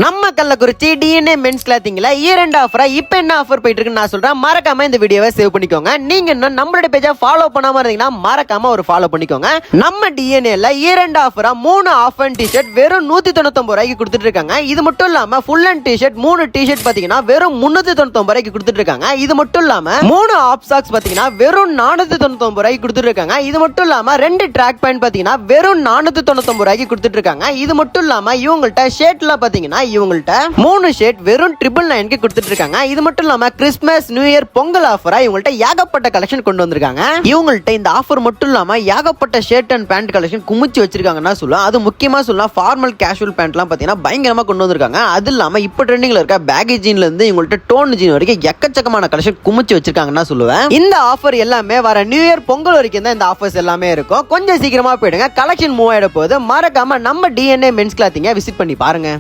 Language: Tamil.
நம்ம கள்ளக்குறிச்சி டிஎன்ஏ மென்ஸ் கிளாத்திங்ல இயர் எண்ட் ஆஃபரா இப்போ என்ன ஆஃபர் போயிட்டு இருக்குன்னு நான் சொல்றேன். மறக்காம இந்த வீடியோவை சேவ் பண்ணிக்கோங்க. நீங்க இன்னும் நம்மளோட பேஜை ஃபாலோ பண்ணாம இருந்தீங்கன்னா மறக்காம ஒரு ஃபாலோ பண்ணிக்கோங்க. நம்ம டிஎன்ஏல இயர் எண்ட் ஆஃபரா 3 ஆஃப் அண்ட் டிஷர்ட் வெறும் 199 ரூபாய்க்கு கொடுத்துட்டு இருக்காங்க. இது மட்டும் இல்லாம ஃபுல் அண்ட் டிஷர்ட் 3 டிஷர்ட் பாத்தீங்கன்னா வெறும் 399 ரூபாய்க்கு கொடுத்துட்டு இருக்காங்க. இது மட்டும் இல்லாம 3 ஆஃப் சாக்ஸ் பாத்தீங்கன்னா வெறும் 499 ரூபாய்க்கு கொடுத்துட்டு இருக்காங்க. இது மட்டும் இல்லாம 2 ட்ராக் பேண்ட் பாத்தீங்கன்னா வெறும் 499 ரூபாய்க்கு கொடுத்துட்டு இருக்காங்க. இது மட்டும் இல்லாம இவங்கள்ட்ட ஷர்ட்ல பாத்தீங்கன்னா இவங்கள்ட்ட 3 ஷர்ட் வெறும் 999 கொடுத்துட்டு இருக்காங்க. இது மட்டும் இல்லாம கிறிஸ்மஸ் நியூ இயர் பொங்கல் ஆஃபரா இவங்கள்ட்ட ஏகப்பட்ட கலெக்ஷன் கொண்டு வந்திருக்காங்க. இவங்கள்ட்ட இந்த ஆஃபர் மட்டும் இல்லாம ஏகப்பட்ட ஷர்ட் அண்ட் பேண்ட் கலெக்ஷன் குமிச்சு வச்சிருக்காங்கன்னா சொல்லலாம். அது முக்கியமா சொல்லலாம் ஃபார்மல் கேஷுவல் பேண்ட்லாம் பாத்தீங்கன்னா பயங்கரமா கொண்டு வந்திருக்காங்க. அது இல்லாம இப்ப ட்ரெண்டிங்ல இருக்க பேகி ஜீன்ல இருந்து இவங்கள்ட்ட டோன் ஜீன் வரைக்கும் எக்கச்சக்கமான கலெக்ஷன் குமிச்சு வச்சிருக்காங்கன்னா சொல்லுவேன். இந்த ஆஃபர் எல்லாமே வர நியூ இயர் பொங்கல் வரைக்கும் தான் இந்த ஆஃபர்ஸ் எல்லாமே இருக்கும். கொஞ்சம் சீக்கிரமா போயிடுங்க. கலெக்ஷன் மூவ் ஆயிட போது மறக்காம நம்ம டிஎன்ஏ மென்ஸ் கிளாத்திங்க விசிட் பண்ணி பாருங்க.